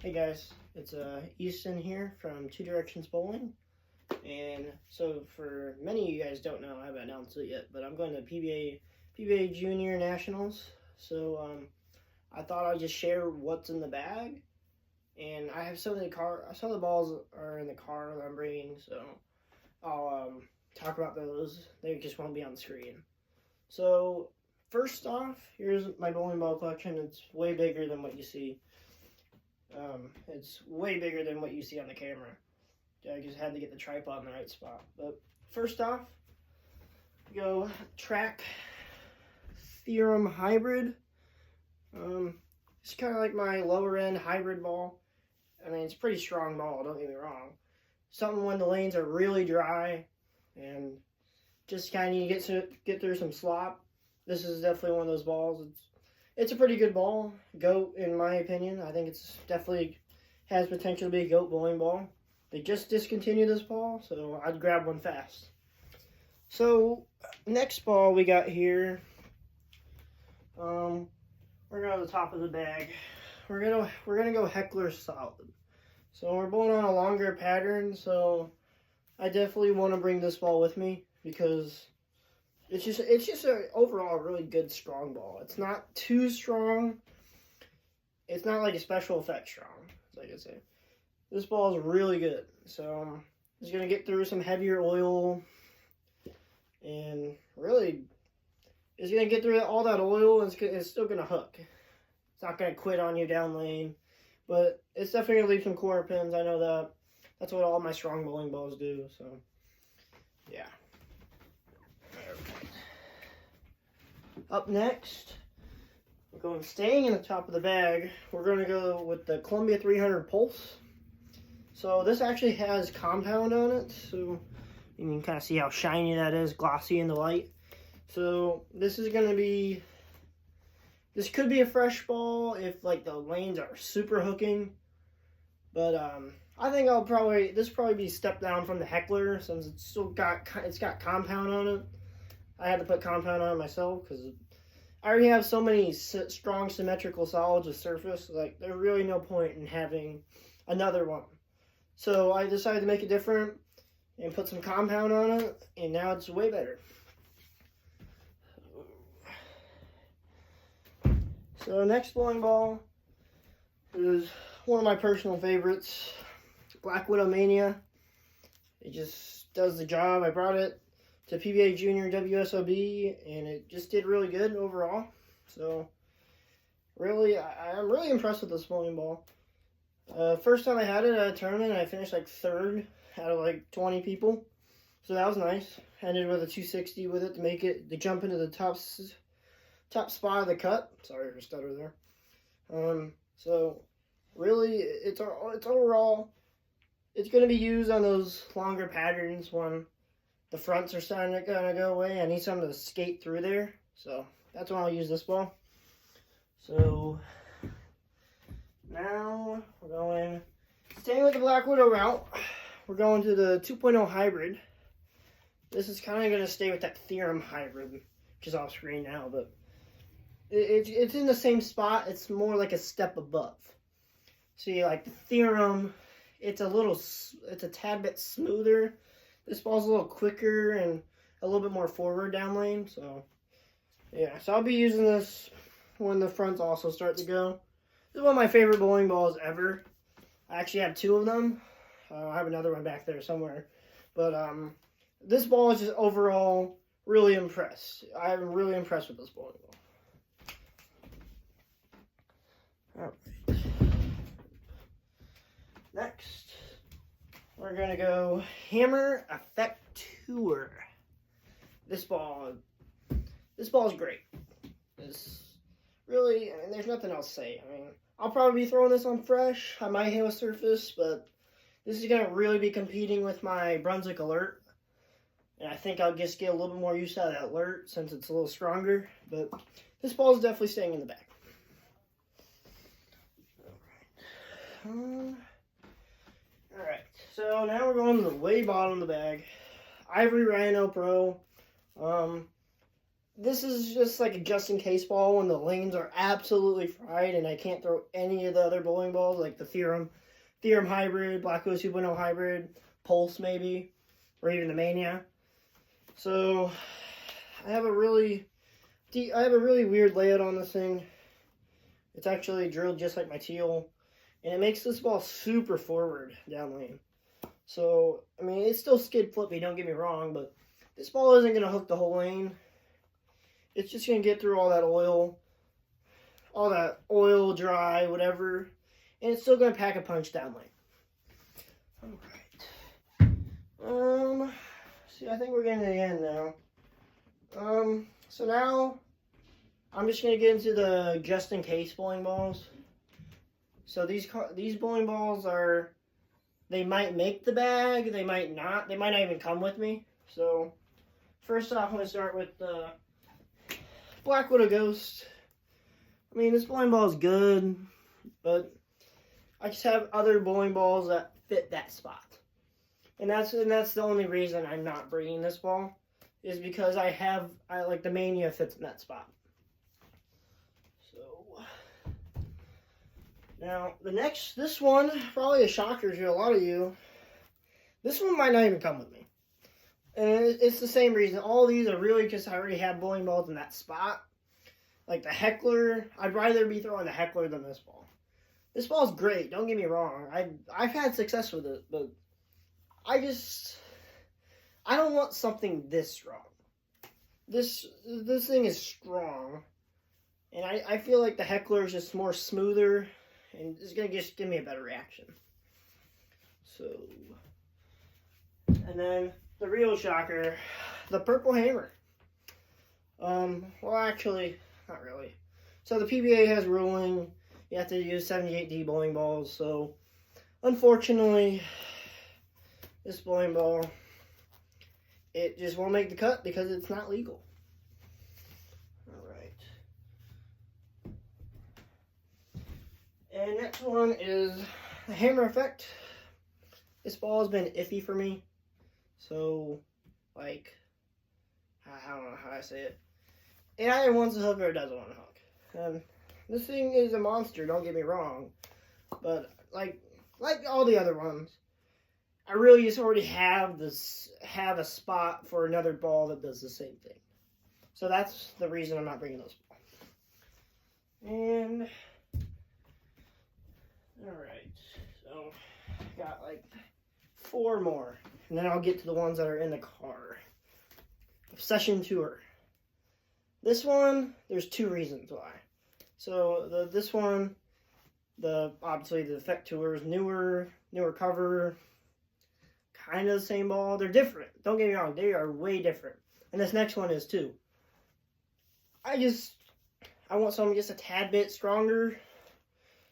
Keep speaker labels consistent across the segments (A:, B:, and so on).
A: Hey guys, it's Easton here from Two Directions Bowling, and so for many of you guys don't know, I haven't announced it yet, but I'm going to PBA Junior Nationals. So I thought I'd just share what's in the bag, and I have some of the balls are in the car that I'm bringing, so I'll talk about those. They just won't be on the screen. So first off, here's my bowling ball collection. It's way bigger than what you see. It's way bigger than what you see on the camera. I just had to get the tripod in the right spot. But first off, go Track Theorem Hybrid. It's kind of like my lower end hybrid ball. I mean, it's a pretty strong ball, don't get me wrong. Something when the lanes are really dry and just kind of need to get through some slop. This is definitely one of those balls. It's a pretty good ball. GOAT, in my opinion. I think it's definitely has potential to be a GOAT bowling ball. They just discontinued this ball, so I'd grab one fast. So, next ball we got here. We're going to the top of the bag. We're gonna go Heckler Solid. So we're bowling on a longer pattern, so I definitely want to bring this ball with me because it's just an overall really good strong ball. It's not too strong. It's not like a special effect strong, like I say. This ball is really good. So it's gonna get through some heavier oil, and really, it's gonna get through all that oil, and it's still gonna hook. It's not gonna quit on you down lane, but it's definitely gonna leave some core pins. I know that. That's what all my strong bowling balls do. So yeah. Up next, staying in the top of the bag, we're going to go with the Columbia 300 Pulse. So this actually has compound on it, so you can kind of see how shiny that is, glossy in the light. So this could be a fresh ball if like the lanes are super hooking. But I think this will probably be stepped down from the Heckler since it's got compound on it. I had to put compound on it myself because I already have so many strong symmetrical solids with surface. Like, there's really no point in having another one. So I decided to make it different and put some compound on it, and now it's way better. So next bowling ball is one of my personal favorites, Black Widow Mania. It just does the job. I brought it to PBA Junior WSOB, and it just did really good overall. So, really, I'm really impressed with this bowling ball. First time I had it at a tournament, I finished like third out of like 20 people. So that was nice. Ended with a 260 with it to jump into the top spot of the cut. Sorry for stutter there. So, really, it's overall, it's going to be used on those longer patterns when the fronts are starting to kind of go away. I need something to skate through there. So that's when I'll use this ball. So now we're staying with the Black Widow route. We're going to the 2.0 hybrid. This is kind of going to stay with that Theorem hybrid, which is off screen now, but it's in the same spot. It's more like a step above. See, like the Theorem, it's a tad bit smoother. This ball's a little quicker and a little bit more forward down lane, so yeah. So I'll be using this when the fronts also start to go. This is one of my favorite bowling balls ever. I actually have two of them. I have another one back there somewhere. But this ball is just overall really impressed. I'm really impressed with this bowling ball. Alright. Next, we're going to go Hammer Effect Tour. This ball is great. It's really, I mean, there's nothing else to say. I mean, I'll probably be throwing this on fresh. I might hit a surface, but this is going to really be competing with my Brunswick Alert. And I think I'll just get a little bit more use out of that Alert since it's a little stronger. But this ball is definitely staying in the bag. Alright, so now we're going to the way bottom of the bag. Ivory Rhino Pro. this is just like a just-in-case ball when the lanes are absolutely fried and I can't throw any of the other bowling balls, like the Theorem Hybrid, Black Widow 2.0 Hybrid, Pulse maybe, or even the Mania. So I have a really weird layout on this thing. It's actually drilled just like my teal, and it makes this ball super forward down lane. So, I mean, it's still skid flippy, don't get me wrong, but this ball isn't going to hook the whole lane. It's just going to get through all that oil, dry, whatever, and it's still going to pack a punch down lane. Alright. See, I think we're getting to the end now. So now, I'm just going to get into the just-in-case bowling balls. So these bowling balls are, they might make the bag, they might not even come with me. So, first off, I'm going to start with the Black Widow Ghost. I mean, this bowling ball is good, but I just have other bowling balls that fit that spot. And that's the only reason I'm not bringing this ball, is because I like the Mania fits in that spot. So, now, this one, probably a shocker to a lot of you, this one might not even come with me. And it's the same reason. All these are really because I already have bowling balls in that spot. Like the Heckler, I'd rather be throwing the Heckler than this ball. This ball's great, don't get me wrong. I've had success with it, but I don't want something this strong. This thing is strong. And I feel like the Heckler is just more smoother and it's going to just give me a better reaction. So, and then the real shocker, the Purple Hammer. Well, actually, not really. So the PBA has ruling, you have to use 78D bowling balls. So, unfortunately, this bowling ball, it just won't make the cut because it's not legal. Alright. And next one is the Hammer Effect. This ball has been iffy for me. So, like, I don't know how I say it. It either wants to hook or it doesn't want to hook. This thing is a monster, don't get me wrong. But, like all the other ones, I really just already have a spot for another ball that does the same thing. So that's the reason I'm not bringing this ball. And, alright, so I got like 4 more. And then I'll get to the ones that are in the car. Obsession Tour. This one, there's 2 reasons why. So this one, obviously the Effect Tour is newer cover, kind of the same ball. They're different. Don't get me wrong, they are way different. And this next one is too. I want something just a tad bit stronger.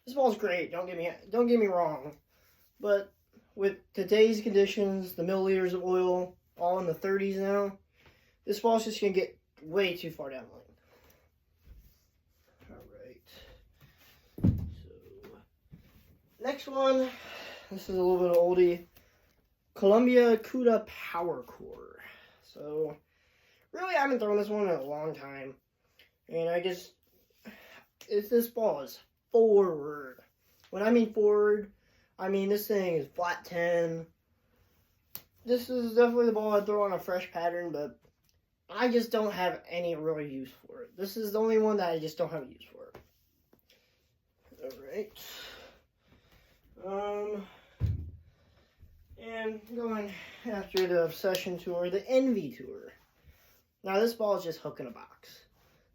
A: This ball's great. Don't get me wrong, but with today's conditions, the milliliters of oil all in the 30s now, this ball's just gonna get way too far down the lane. Alright. So, next one, this is a little bit of oldie. Columbia CUDA Power Core. So, really I haven't thrown this one in a long time. And this ball is forward. When I mean forward, I mean this thing is flat 10. This is definitely the ball I'd throw on a fresh pattern, but I just don't have any real use for it. This is the only one that I just don't have use for it. Alright. And going after the Obsession Tour, the Envy Tour. Now this ball is just hook in a box.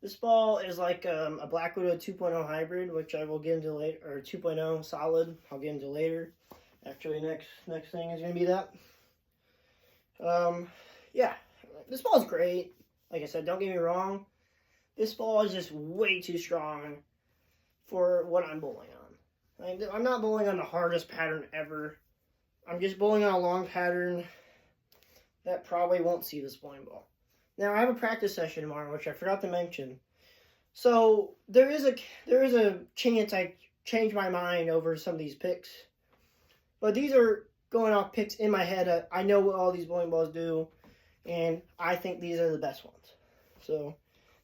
A: This ball is like a Black Widow 2.0 hybrid, which I will get into later, or 2.0 solid, I'll get into later. Actually, next thing is going to be that. Yeah, this ball is great. Like I said, don't get me wrong. This ball is just way too strong for what I'm bowling on. I'm not bowling on the hardest pattern ever. I'm just bowling on a long pattern that probably won't see this bowling ball. Now, I have a practice session tomorrow, which I forgot to mention. So, there is a chance I change my mind over some of these picks. But these are going off picks in my head. I know what all these bowling balls do, and I think these are the best ones. So,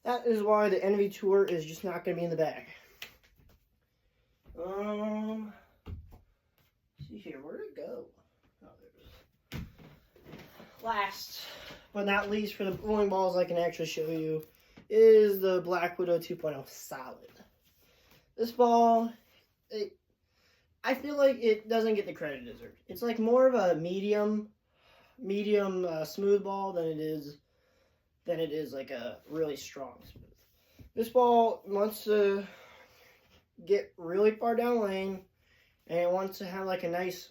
A: That is why the Envy Tour is just not going to be in the bag. See here, where'd it go? Oh, there it is. Last but not least for the bowling balls I can actually show you is the Black Widow 2.0 Solid. This ball, I feel like it doesn't get the credit it deserves. It's like more of a medium smooth ball than it is like a really strong smooth. This ball wants to get really far down lane, and it wants to have like a nice,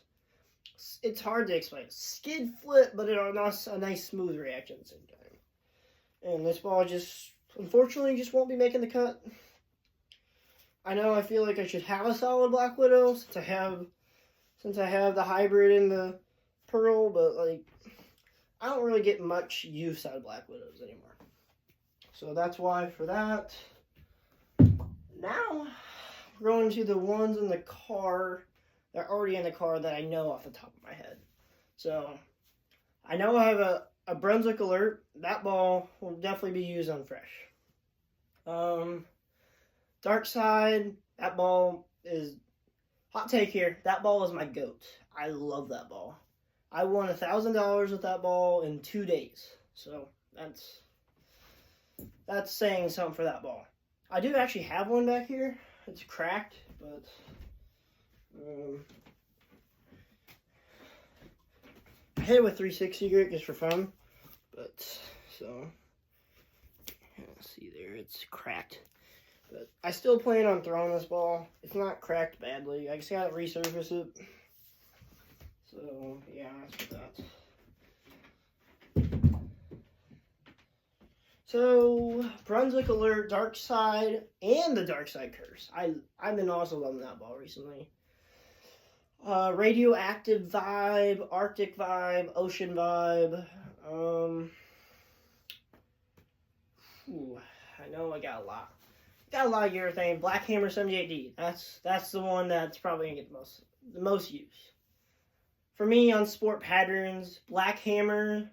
A: it's hard to explain, skid flip, but it has a nice smooth reaction at the same time. And this ball just, unfortunately, just won't be making the cut. I know I feel like I should have a solid Black Widow since I have the hybrid and the pearl, but like I don't really get much use out of Black Widows anymore. So that's why for that. Now we're going to the ones in the car that are already in the car that I know off the top of my head. So I know I have a Brunswick Alert. That ball will definitely be used on fresh. Dark Side, that ball is, hot take here, that ball is my GOAT. I love that ball. I won $1,000 with that ball in 2 days. So that's saying something for that ball. I do actually have one back here. It's cracked, but I hit it with 360 grit just for fun. But so see there, it's cracked. But I still plan on throwing this ball. It's not cracked badly. I just gotta resurface it. So yeah, that's for that. So Brunswick Alert, Dark Side, and the Dark Side Curse. I've been also loving that ball recently. Radioactive Vibe, Arctic Vibe, Ocean Vibe. I know I got a lot. Got a lot of urethane. Black Hammer 78D. That's the one that's probably gonna get the most use. For me on sport patterns, Black Hammer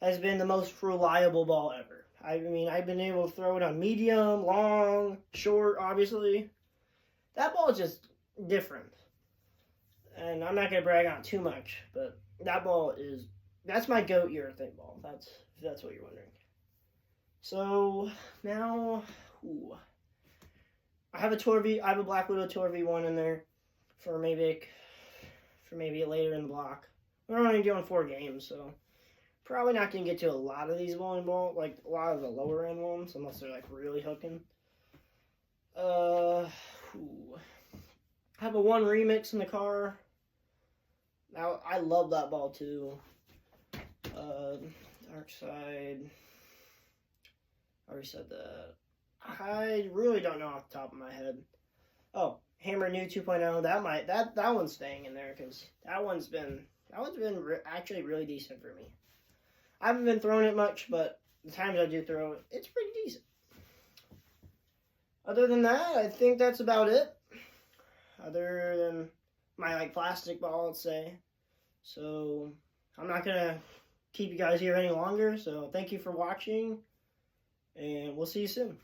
A: has been the most reliable ball ever. I mean, I've been able to throw it on medium, long, short, obviously. That ball is just different. And I'm not gonna brag on it too much, but that ball that's my GOAT urethane ball. If that's what you're wondering. So now, I have a Black Widow Tour V1 in there for maybe later in the block. We're only doing 4 games, so probably not gonna get to a lot of these bowling balls, like a lot of the lower end ones, unless they're like really hooking. I have a 1 remix in the car. Now I love that ball too. Dark Side. I already said that. I really don't know off the top of my head. Oh, Hammer New 2.0. That one's staying in there because that one's been actually really decent for me. I haven't been throwing it much, but the times I do throw it, it's pretty decent. Other than that, I think that's about it. Other than my plastic ball, let's say. So I'm not gonna keep you guys here any longer. So thank you for watching, and we'll see you soon.